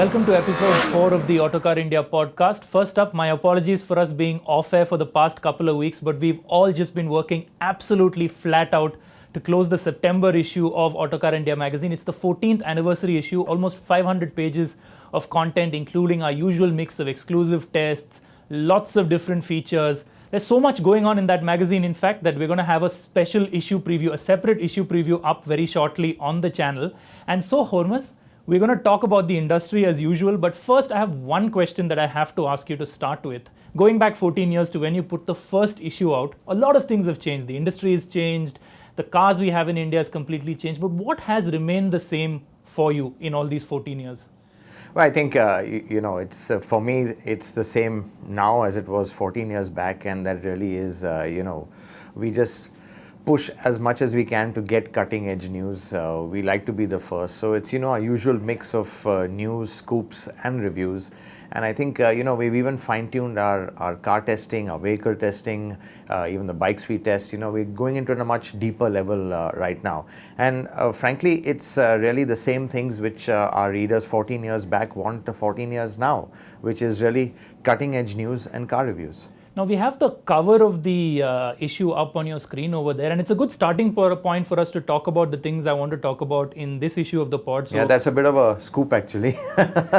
Welcome to episode 4 of the Autocar India Podcast. First up, my apologies for us being off air for the past couple of weeks, but we've all just been working absolutely flat out to close the September issue of Autocar India magazine. It's the 14th anniversary issue, almost 500 pages of content, including our usual mix of exclusive tests, lots of different features. There's so much going on in that magazine, in fact, that we're going to have a special issue preview, a separate issue preview up very shortly on the channel. And so, Hormazd, we're going to talk about the industry as usual, but first I have one question that I have to ask you to start with. Going back 14 years to when you put the first issue out, a lot of things have changed. The industry has changed, the cars we have in India has completely changed, but what has remained the same for you in all these 14 years? Well, I think, it's for me, it's the same now as it was 14 years back, and that really is, we just push as much as we can to get cutting edge news. We like to be the first. So it's, our usual mix of news, scoops and reviews. And I think, we've even fine-tuned our car testing, our vehicle testing, even the bikes we test. We're going into a much deeper level right now. And frankly, it's really the same things which our readers 14 years back want 14 years now, which is really cutting edge news and car reviews. Now we have the cover of the issue up on your screen over there, and it's a good starting point for us to talk about the things I want to talk about in this issue of the pod. So, yeah, that's a bit of a scoop actually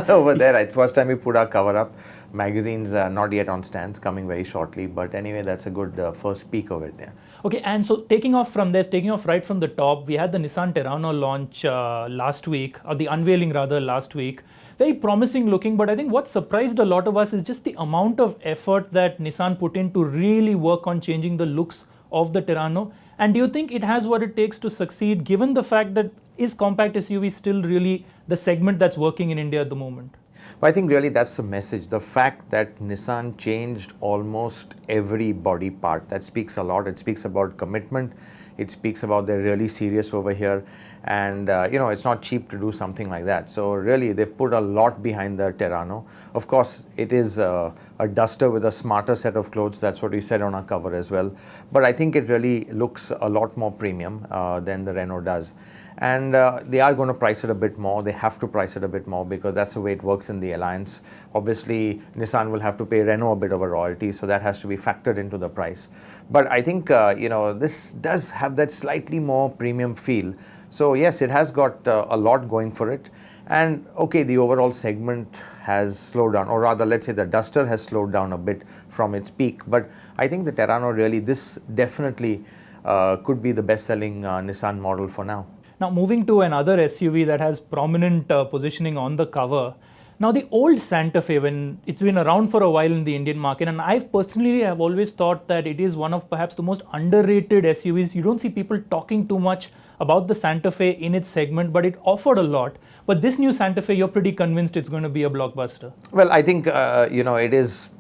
over there. First time we put our cover up. Magazines are not yet on stands, coming very shortly, but anyway, that's a good first peek of it. Yeah. Okay, and so taking off right from the top, we had the Nissan Terrano launch last week, or the unveiling rather last week. Very promising looking, but I think what surprised a lot of us is just the amount of effort that Nissan put in to really work on changing the looks of the Terrano. And do you think it has what it takes to succeed, given the fact that is compact SUV still really the segment that's working in India at the moment? But I think really that's the message. The fact that Nissan changed almost every body part, that speaks a lot. It speaks about commitment. It speaks about they're really serious over here. And, it's not cheap to do something like that. So really, they've put a lot behind the Terrano. Of course, it is a duster with a smarter set of clothes. That's what we said on our cover as well. But I think it really looks a lot more premium than the Renault does. And they are going to price it a bit more. They have to price it a bit more because that's the way it works in the alliance. Obviously, Nissan will have to pay Renault a bit of a royalty, so that has to be factored into the price. But I think, this does have that slightly more premium feel. So yes, it has got a lot going for it. And okay, the overall segment has slowed down, or rather, let's say the Duster has slowed down a bit from its peak. But I think the Terrano really, this definitely could be the best-selling Nissan model for now. Now, moving to another SUV that has prominent positioning on the cover. Now, the old Santa Fe, when it's been around for a while in the Indian market, and I personally have always thought that it is one of perhaps the most underrated SUVs. You don't see people talking too much about the Santa Fe in its segment, but it offered a lot. But this new Santa Fe, you're pretty convinced it's going to be a blockbuster. Well, I think,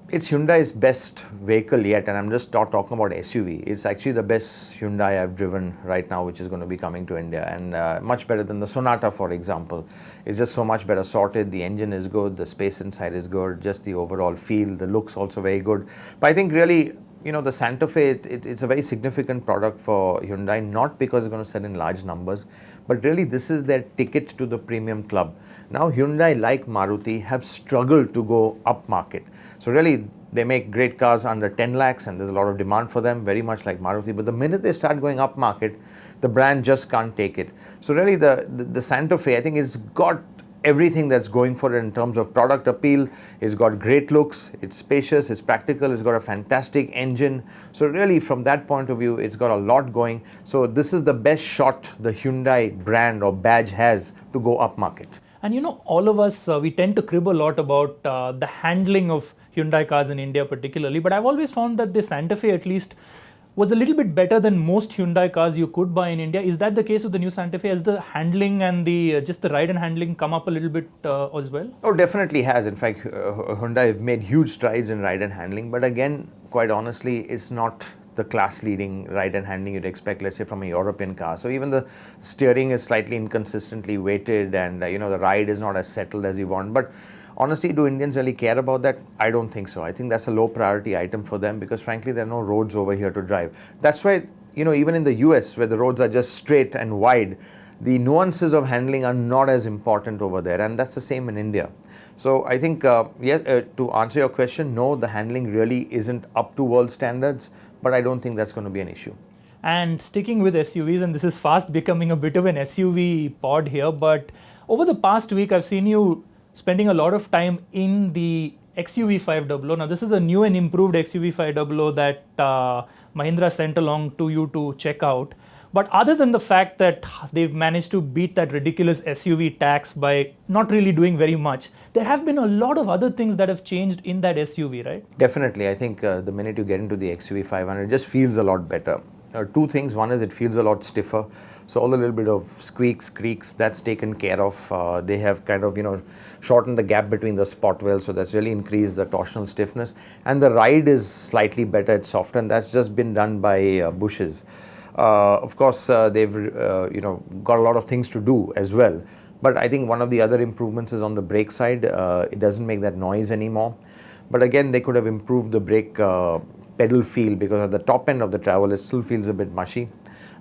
it's Hyundai's best vehicle yet, and I'm just not talking about SUV. It's actually the best Hyundai I've driven right now, which is going to be coming to India, and much better than the Sonata, for example. It's just so much better sorted. The engine is good, the space inside is good, just the overall feel, the looks also very good. But I think really, the Santa Fe, it's a very significant product for Hyundai, not because it's going to sell in large numbers, but really this is their ticket to the premium club. Now Hyundai, like Maruti, have struggled to go up market. So really, they make great cars under 10 lakhs and there's a lot of demand for them, very much like Maruti. But the minute they start going up market, the brand just can't take it. So really, the Santa Fe, I think it's got everything that's going for it in terms of product appeal. It's got great looks, it's spacious, it's practical, it's got a fantastic engine. So really, from that point of view, it's got a lot going. So this is the best shot the Hyundai brand or badge has to go up market. And all of us, we tend to crib a lot about the handling of Hyundai cars in India particularly, but I've always found that the Santa Fe at least was a little bit better than most Hyundai cars you could buy in India. Is that the case with the new Santa Fe? Has the handling and just the ride and handling come up a little bit as well? Oh, definitely has. In fact, Hyundai have made huge strides in ride and handling. But again, quite honestly, it's not the class-leading ride and handling you'd expect, let's say, from a European car. So even the steering is slightly inconsistently weighted, and the ride is not as settled as you want. But honestly, do Indians really care about that? I don't think so. I think that's a low priority item for them because frankly, there are no roads over here to drive. That's why, even in the US, where the roads are just straight and wide, the nuances of handling are not as important over there, and that's the same in India. So I think, to answer your question, no, the handling really isn't up to world standards, but I don't think that's going to be an issue. And sticking with SUVs, and this is fast becoming a bit of an SUV pod here, but over the past week, I've seen you spending a lot of time in the XUV 500. Now, this is a new and improved XUV 500 that Mahindra sent along to you to check out. But other than the fact that they've managed to beat that ridiculous SUV tax by not really doing very much, there have been a lot of other things that have changed in that SUV, right? Definitely. I think the minute you get into the XUV 500, it just feels a lot better. Two things. One is it feels a lot stiffer. So all the little bit of squeaks, creaks, that's taken care of. They have kind of, shortened the gap between the spot wells. So that's really increased the torsional stiffness. And the ride is slightly better. It's softer. And that's just been done by bushes. Of course, they've, got a lot of things to do as well. But I think one of the other improvements is on the brake side. It doesn't make that noise anymore. But again, they could have improved the brake pedal feel, because at the top end of the travel it still feels a bit mushy.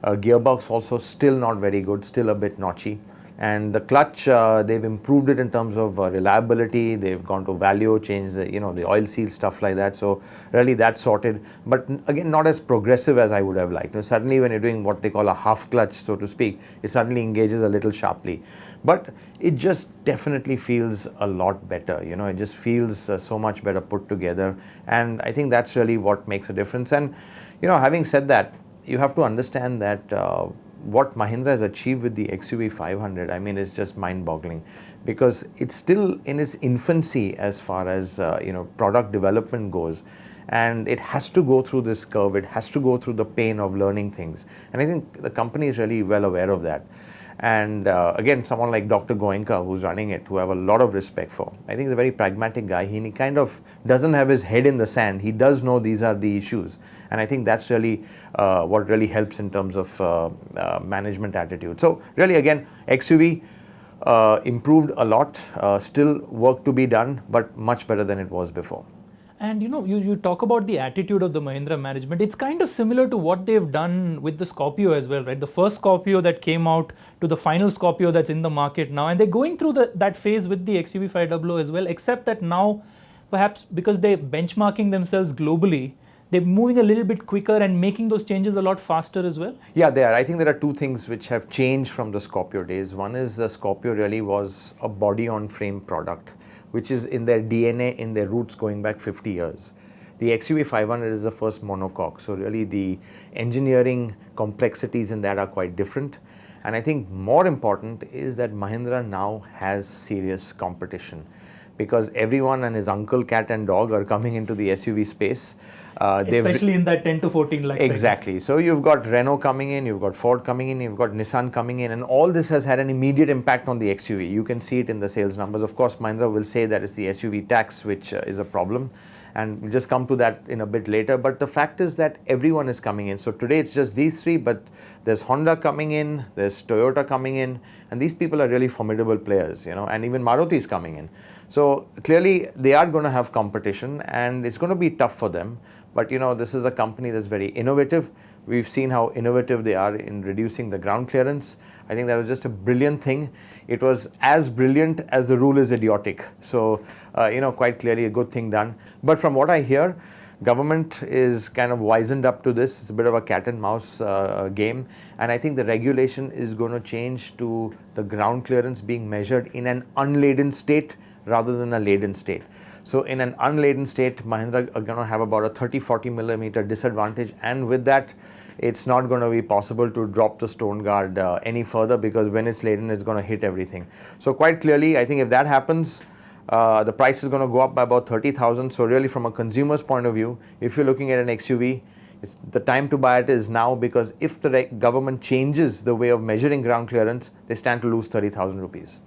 Gearbox also still not very good, still a bit notchy. And the clutch, they've improved it in terms of reliability. They've gone to Valio, changed the oil seal, stuff like that. So really that's sorted. But again, not as progressive as I would have liked. Suddenly when you're doing what they call a half clutch, so to speak, it suddenly engages a little sharply. But it just definitely feels a lot better. It just feels so much better put together. And I think that's really what makes a difference. And, having said that, you have to understand that what Mahindra has achieved with the XUV 500, I mean, is just mind-boggling, because it's still in its infancy as far as product development goes, and it has to go through this curve. It has to go through the pain of learning things, and I think the company is really well aware of that. And again, someone like Dr. Goenka, who's running it, who I have a lot of respect for. I think he's a very pragmatic guy. He kind of doesn't have his head in the sand. He does know these are the issues. And I think that's really what really helps in terms of management attitude. So really, again, XUV improved a lot. Still work to be done, but much better than it was before. And you talk about the attitude of the Mahindra management. It's kind of similar to what they've done with the Scorpio as well, right? The first Scorpio that came out to the final Scorpio that's in the market now. And they're going through that phase with the XUV 500 as well, except that now, perhaps because they're benchmarking themselves globally, they're moving a little bit quicker and making those changes a lot faster as well? Yeah, they are. I think there are two things which have changed from the Scorpio days. One is the Scorpio really was a body-on-frame product, which is in their DNA, in their roots going back 50 years. The XUV 500 is the first monocoque, so really the engineering complexities in that are quite different. And I think more important is that Mahindra now has serious competition, because everyone and his uncle, cat and dog are coming into the SUV space. Especially in that 10 to 14 lakh Exactly. segment. So you've got Renault coming in, you've got Ford coming in, you've got Nissan coming in, and all this has had an immediate impact on the XUV. You can see it in the sales numbers. Of course, Mahindra will say that it's the SUV tax which is a problem, and we'll just come to that in a bit later. But the fact is that everyone is coming in. So today it's just these three, but there's Honda coming in, there's Toyota coming in, and these people are really formidable players, and even Maruti is coming in. So clearly they are going to have competition, and it's going to be tough for them. But this is a company that's very innovative. We've seen how innovative they are in reducing the ground clearance. I think that was just a brilliant thing. It was as brilliant as the rule is idiotic. So, quite clearly a good thing done. But from what I hear, government is kind of wizened up to this. It's a bit of a cat and mouse game. And I think the regulation is going to change to the ground clearance being measured in an unladen state rather than a laden state. So in an unladen state, Mahindra are going to have about a 30-40 millimeter disadvantage, and with that, it's not going to be possible to drop the stone guard any further, because when it's laden, it's going to hit everything. So quite clearly, I think if that happens, the price is going to go up by about 30,000. So really, from a consumer's point of view, if you're looking at an XUV, the time to buy it is now, because if the government changes the way of measuring ground clearance, they stand to lose 30,000 rupees.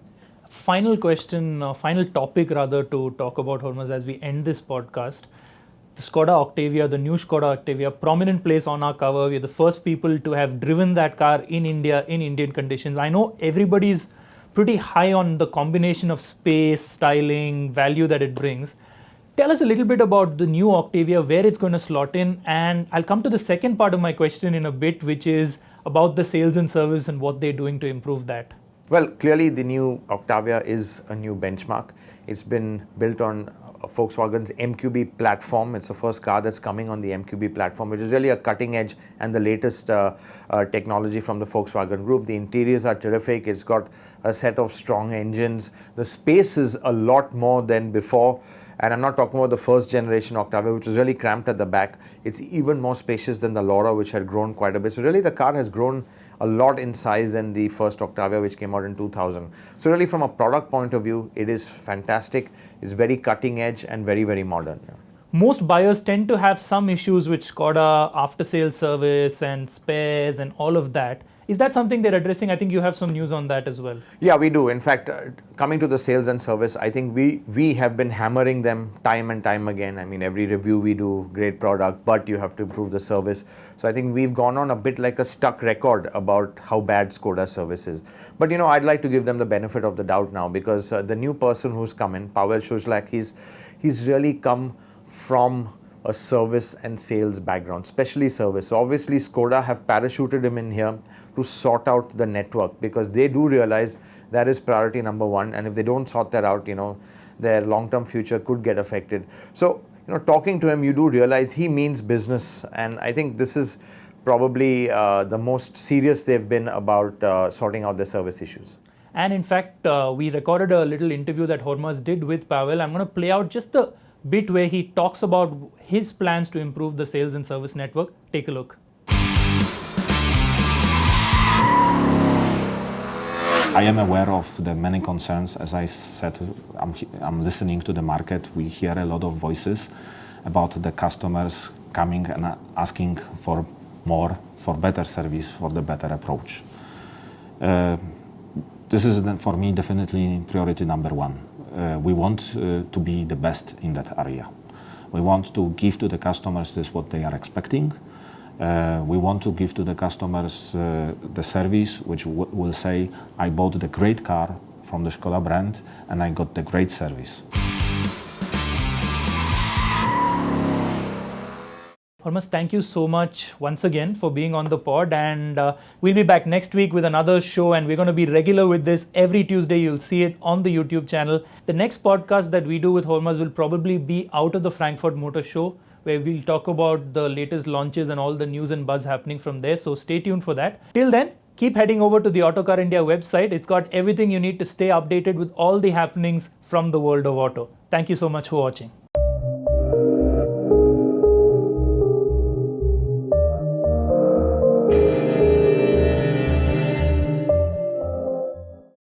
Final question, final topic rather, to talk about, Hormazd, as we end this podcast. The Skoda Octavia, the new Skoda Octavia, prominent place on our cover. We're the first people to have driven that car in India, in Indian conditions. I know everybody's pretty high on the combination of space, styling, value that it brings. Tell us a little bit about the new Octavia, where it's going to slot in, and I'll come to the second part of my question in a bit, which is, about the sales and service and what they're doing to improve that? Well, clearly the new Octavia is a new benchmark. It's been built on Volkswagen's MQB platform. It's the first car that's coming on the MQB platform, which is really a cutting edge and the latest technology from the Volkswagen Group. The interiors are terrific. It's got a set of strong engines. The space is a lot more than before. And I'm not talking about the first generation Octavia, which was really cramped at the back. It's even more spacious than the Laura, which had grown quite a bit. So really the car has grown a lot in size than the first Octavia, which came out in 2000. So really from a product point of view, it is fantastic. It's very cutting edge and very, very modern. Yeah. Most buyers tend to have some issues with Skoda after-sales service and spares and all of that. Is that something they're addressing? I think you have some news on that as well. Yeah, we do. In fact, coming to the sales and service, I think we have been hammering them time and time again. I mean, every review we do, great product, but you have to improve the service. So I think we've gone on a bit like a stuck record about how bad Skoda service is. But I'd like to give them the benefit of the doubt now, because the new person who's come in, Pavel Shuzlak, he's really come from a service and sales background, especially service. So obviously Skoda have parachuted him in here to sort out the network, because they do realize that is priority number one, and if they don't sort that out, their long-term future could get affected. So talking to him, you do realize he means business, and I think this is probably the most serious they've been about sorting out their service issues. And in fact, we recorded a little interview that Hormazd did with Pavel. I'm going to play out just the bit where he talks about his plans to improve the sales and service network. Take a look. I am aware of the many concerns. As I said, I'm listening to the market. We hear a lot of voices about the customers coming and asking for more, for better service, for the better approach. This is for me definitely priority number one. We want to be the best in that area. We want to give to the customers this what they are expecting. We want to give to the customers the service which will say, I bought the great car from the Skoda brand and I got the great service. Hormazd, thank you so much once again for being on the pod, and we'll be back next week with another show, and we're going to be regular with this. Every Tuesday you'll see it on the YouTube channel. The next podcast that we do with Hormazd will probably be out of the Frankfurt Motor Show, where we'll talk about the latest launches and all the news and buzz happening from there, so stay tuned for that. Till then, keep heading over to the Autocar India website. It's got everything you need to stay updated with all the happenings from the world of auto. Thank you so much for watching.